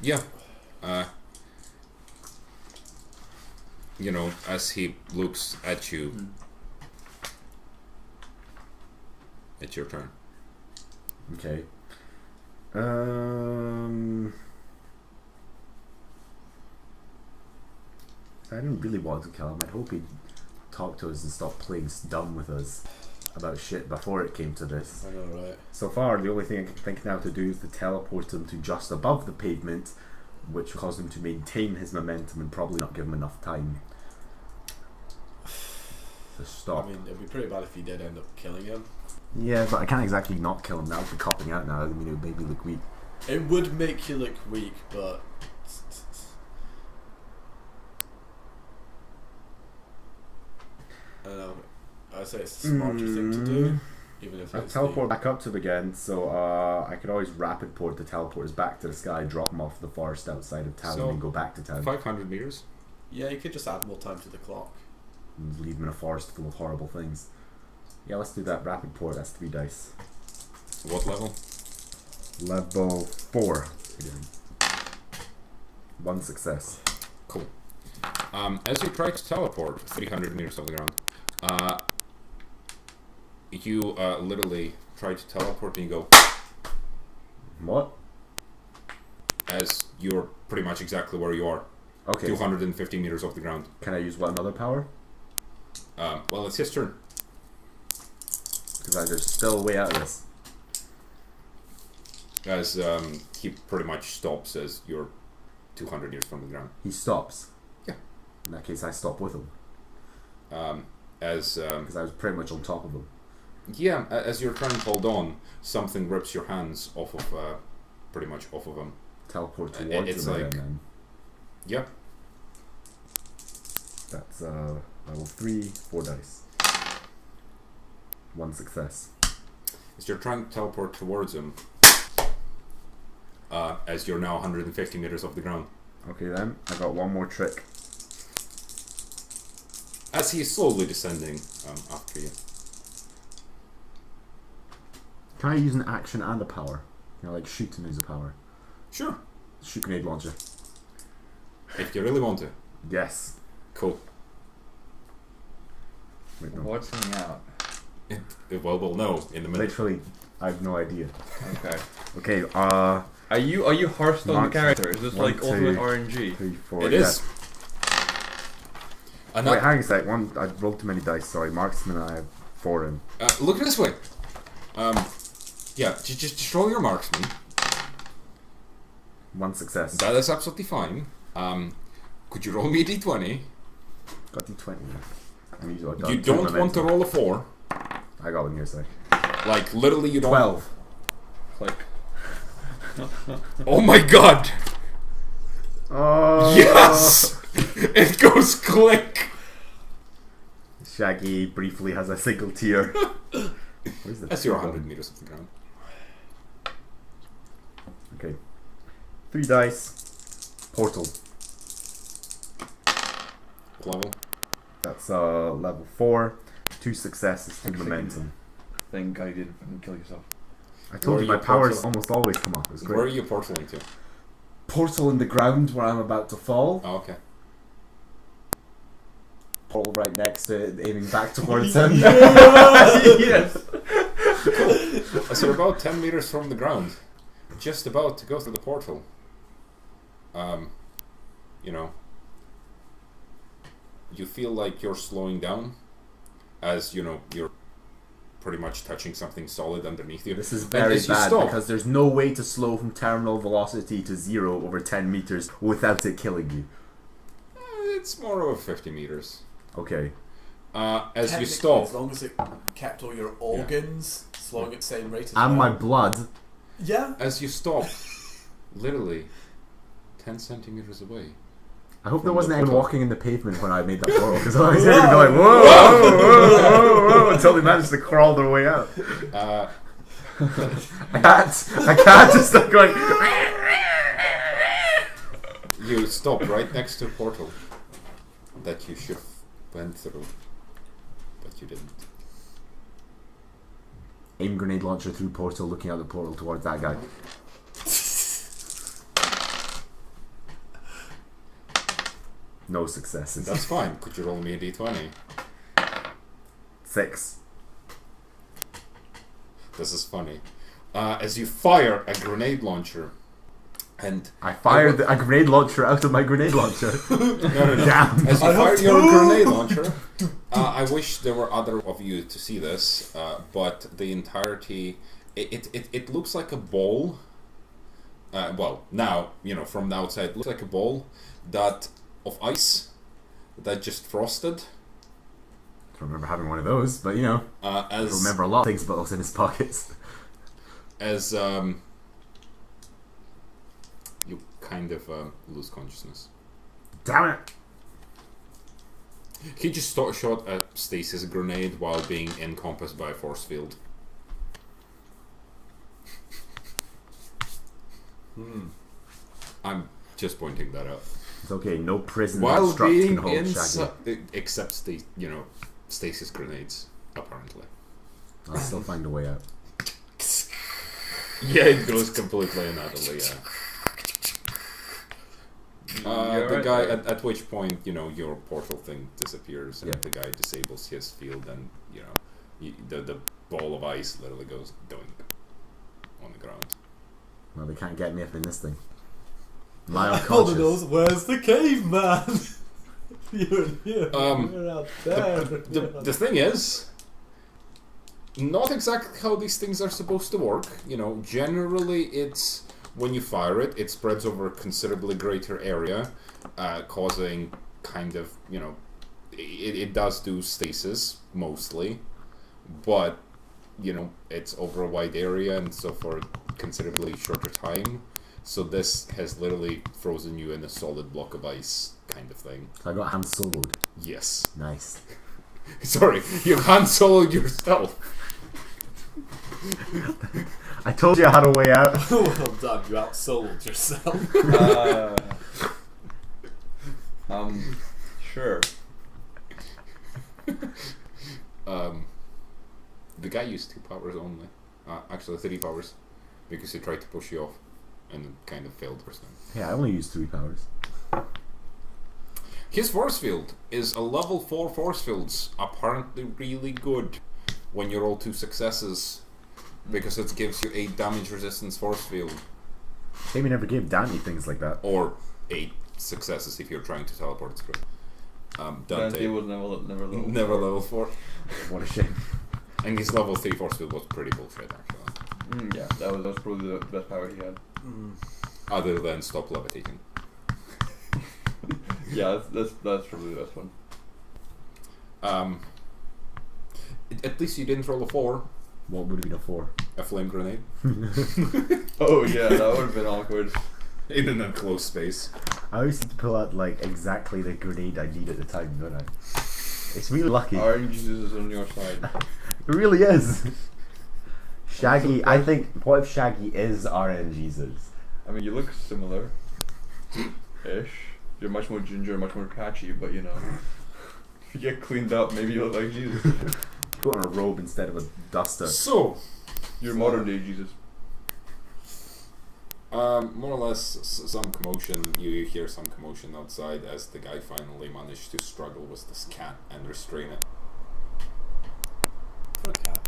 Yeah. You know, as he looks at you, it's your turn. Okay. I didn't really want to kill him. I hope he'd talk to us and stop playing dumb with us about shit before it came to this. I know, right? So far, the only thing I can think now to do is to teleport him to just above the pavement, which will cause him to maintain his momentum and probably not give him enough time to stop. I mean, it'd be pretty bad if you did end up killing him. Yeah, but I can't exactly not kill him. That would be copping out now. I mean, it would make me look weak. It would make you look weak, but I don't know. I'd say it's the smarter thing to do, even if I'll it's teleport back up to him again, so I could always rapid port the teleporters back to the sky, drop them off the forest outside of town, So, and go back to town. 500 meters. Yeah, you could just add more time to the clock. And leave them in a forest full of horrible things. Yeah, let's do that. Rapid port, that's 3 dice. What level? Level 4. Again. 1 success. Cool. As you try to teleport 300 meters off the ground, you literally try to teleport and you go. What? As you're pretty much exactly where you are. Okay. 250 meters off the ground. Can I use one other power? Well, it's his turn. Because there's still a way out of this. As he pretty much stops as you're 200 meters from the ground. He stops. Yeah. In that case, I stop with him. Because I was pretty much on top of him. Yeah, as you're trying to hold on, something rips your hands off of, pretty much off of him. Teleport towards it's him like, again then. Yeah. That's level 3, 4 dice. 1 success. As you're trying to teleport towards him, as you're now 150 meters off the ground. Okay then, I got one more trick. As he is slowly descending after you. Can I use an action and a power? You know, like shoot and use a power. Sure. Shoot grenade launcher. If you really want to. Yes. Cool. Wait, no. What's coming out? Well, we'll know in a minute. Literally, I have no idea. Okay. Okay, Are you Hearthstone the Marks- character? Is this 1, like 2, ultimate RNG? 3, 4. It is. Wait, hang a sec. I rolled too many dice. Sorry, marksman. I have 4 in. Look at it this way. Yeah, just roll your marksman. 1 success. That is absolutely fine. Could you roll me a d20? Got D20. You don't want to roll a 4. I got one here, sec. Like, literally you don't... 12. Like, Oh my god! Oh. Yes! It goes click! Shaggy briefly has a single tear. Where's the That's your 100 meters off the ground. Okay. 3 dice. Portal. Level. That's level 4. 2 successes, 2 momentum. thank God you didn't kill yourself. I told Where you are my you powers portal? almost always come up. It's Where are great. you portaling to? Portal in the ground where I'm about to fall. Oh, okay. Portal right next to it, aiming back towards him. Yes. So you're about 10 meters from the ground. Just about to go through the portal. You know. You feel like you're slowing down. As, you know, you're pretty much touching something solid underneath you. This is And very as you bad stop- because there's no way to slow from terminal velocity to 0 over 10 meters without it killing you. It's more over 50 meters. Okay. As you Technically, stop, as long as it kept all your organs slowing at the same rate as And my well. blood. Yeah. as you stop, literally 10 centimeters away. I hope From there wasn't the anyone portal. walking in the pavement when I made that portal because I was hearing going whoa, whoa, whoa, whoa, until they managed to crawl their way out. I can't just start going. You stop right next to a portal that you should have went through, but you didn't. Aim grenade launcher through portal, looking out the portal towards that guy. No successes. That's fine. Could you roll me a d20? 6. This is funny. As you fire a grenade launcher, and I fired a grenade launcher out of my grenade launcher. no. Damn. As you fire your grenade launcher, I wish there were other of you to see this, but the entirety, it looks like a ball. Well, now, from the outside, it looks like a ball of ice that just frosted. I don't remember having one of those, but I remember a lot of things about what's in his pockets. As you kind of lose consciousness. Damn it! He just shot a stasis grenade while being encompassed by a force field. I'm just pointing that out. It's okay, no prison While construct being can hold Shaggy. except stasis grenades, apparently. I'll still find a way out. Yeah, it goes completely anotherly, yeah. The guy, at which point, your portal thing disappears, and the guy disables his field, and, the ball of ice literally goes doink on the ground. Well, they can't get me up in this thing. Knows, where's the caveman? You're here. You're out there. The thing is, not exactly how these things are supposed to work. Generally it's when you fire it, it spreads over a considerably greater area, causing kind of, it does do stasis mostly, but it's over a wide area and so for a considerably shorter time. So this has literally frozen you in a solid block of ice kind of thing. So I got Han Soloed. Yes. Nice. Sorry, you Han Soloed yourself. I told you I had a way out. Well done, you outsold yourself. Sure. The guy used 2 powers only. Actually 3 powers. Because he tried to push you off. And it kind of failed first time. Yeah, I only used 3 powers. His force field is a level 4 force fields. Apparently really good when you roll 2 successes. Because it gives you 8 damage resistance force field. Shame we never gave Danny things like that. Or 8 successes if you're trying to teleport through. Dante was never level 4. What a shame. And his level 3 force field was pretty bullshit actually. Yeah, that was probably the best power he had. Other than stop levitating. Yeah, that's probably the best one. At least you didn't roll a 4. What would have been a 4? A flame grenade. Oh yeah, that would have been awkward. In an enclosed space. I always need to pull out exactly the grenade I need at the time, don't I? It's really lucky. RNG is on your side. It really is. Shaggy, I think, what if Shaggy is RNGesus? I mean, you look similar-ish. You're much more ginger, much more patchy, but if you get cleaned up, maybe you look like Jesus. Put on a robe instead of a duster. So, You're modern day Jesus. more or less some commotion. You hear some commotion outside as the guy finally managed to struggle with this cat and restrain it. For a cat.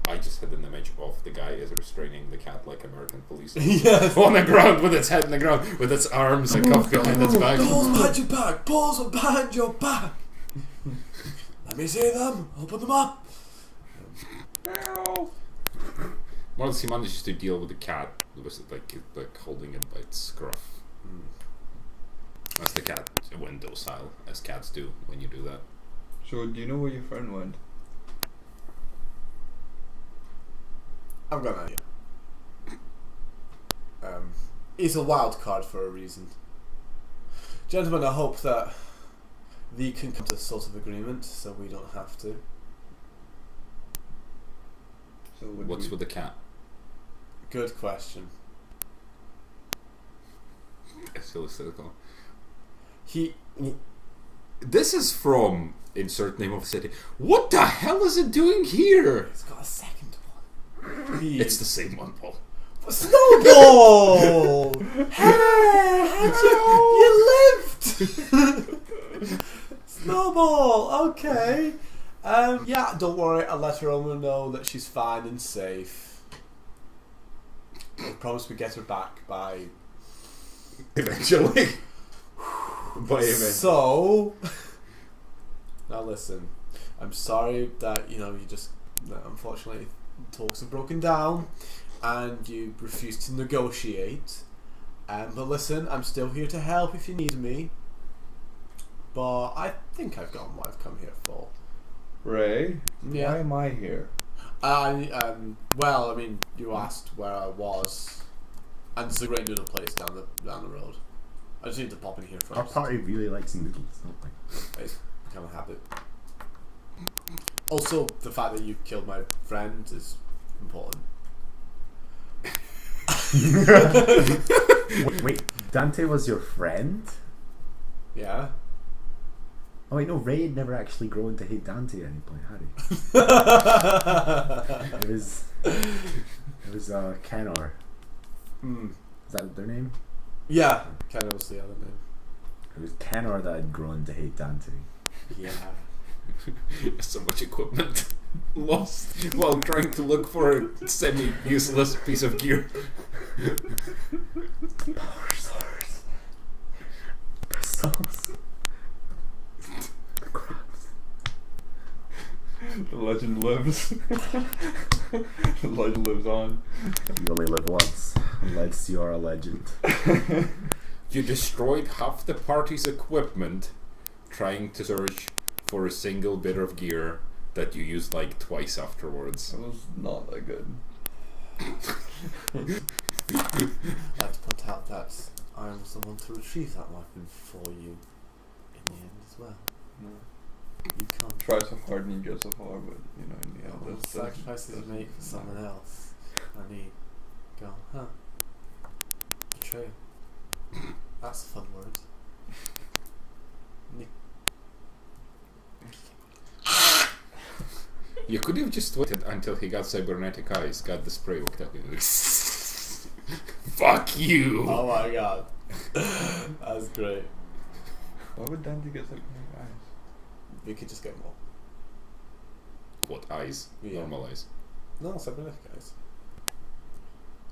I just had an image of the guy is restraining the cat like American police. Yes. On the ground, with its head in the ground, with its arms cuffed behind its back. Paws behind your back! Paws behind your back! Let me see them! Open them up! More or less, he manages to deal with the cat, like holding it by its scruff. As the cat went docile, as cats do when you do that. So, do you know where your friend went? I've got an idea. He's a wild card for a reason. Gentlemen, I hope that we can come to a sort of agreement so we don't have to. So What's with the cat? Good question. It's philosophical. He This is from insert name of city. What the hell is it doing here? He's got a second one. It's the same one, Paul. Snowball! Hey, you lived! Snowball. Okay. Yeah. Don't worry. I'll let her owner know that she's fine and safe. I promise we get her back by. Eventually. By So. Now listen. I'm sorry that that unfortunately talks have broken down, and you refuse to negotiate. But listen, I'm still here to help if you need me. But I think I've gotten what I've come here for. Ray, Yeah. why am I here? Well, I mean, you asked where I was, and it's a great noodle place down the road. I just need to pop in here first. Our party really likes noodles, don't they? It's become a habit. Also, the fact that you killed my friend is important. Wait, Dante was your friend? Yeah. Oh wait, no, Ray had never actually grown to hate Dante at any point, had he? It was Kenor. Is that their name? Yeah, Ken was the other name. It was Kenor that had grown to hate Dante. Yeah. So much equipment lost while trying to look for a semi-useless piece of gear. Power swords. Pistols. Crabs. The legend lives. The legend lives on. You only live once, unless you are a legend. You destroyed half the party's equipment trying to search for a single bit of gear that you used like twice afterwards. It was not that good. I'd like to point out that I was the one to retrieve that weapon for you in the end as well. No. You can't Try so hard and you get so far, but in the end, the that's sacrifices you make for someone else. And he go, huh? Betrayal. That's a fun word. You could have just waited until he got cybernetic eyes, got the spray hooked up. Fuck you! Oh my god. That's great. Why would Dante get so many eyes? We could just get more. What eyes? Yeah. Normal eyes. No, cybernetic eyes.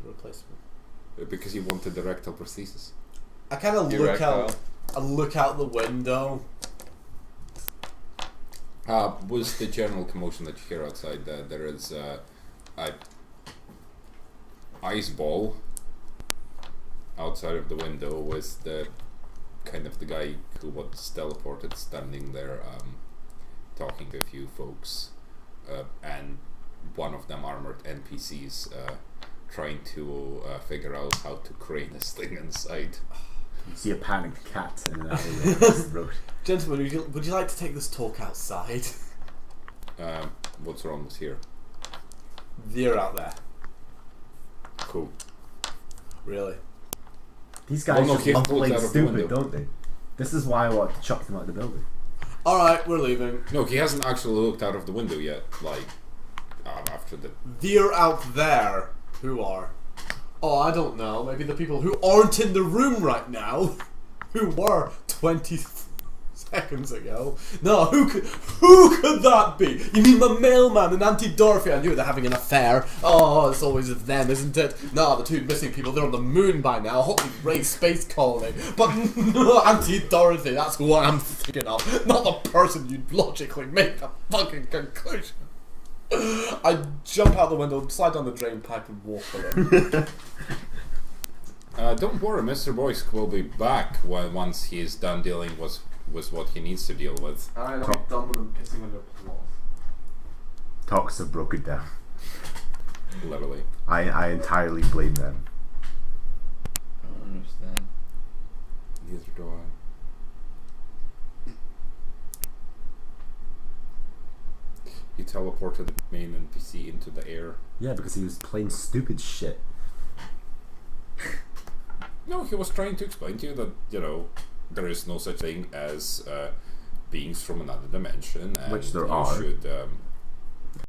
The replacement. Because you wanted the rectal prosthesis. I kind of look out. I look out the window. Was the general commotion that you hear outside? There is a ice ball outside of the window with the kind of the guy who was teleported standing there, talking to a few folks, and one of them armored NPCs trying to figure out how to crane this thing inside. You see a panicked cat in an alleyway across the road. Gentlemen, would you like to take this talk outside? What's wrong with here? They're out there. Cool. Really? These guys no, just he love pulled playing out of the stupid, window. don't they? This is why I want to chuck them out of the building. Alright, we're leaving. No, he hasn't actually looked out of the window yet. Like, after the... They're out there. Who are? Oh, I don't know. Maybe the people who aren't in the room right now. Who were 20 seconds ago. No, who could that be? You mean the mailman and Auntie Dorothy? I knew they're having an affair. Oh, it's always them, isn't it? No, the two missing people, they're on the moon by now. Hopefully Ray's space colony. But no, Auntie Dorothy, that's who I'm thinking of. Not the person you'd logically make the fucking conclusion. I jump out the window, slide down the drain pipe and walk away. Don't worry, Mr. Boysk will be back once he's done dealing with what he needs to deal with. Alright, I'm done with them pissing on their claws. Talks have broken down. Literally. I entirely blame them. I don't understand. Neither do I. He teleported the main NPC into the air. Yeah, because he was playing stupid shit. No, he was trying to explain to you that, there is no such thing as beings from another dimension. And Which there you are. should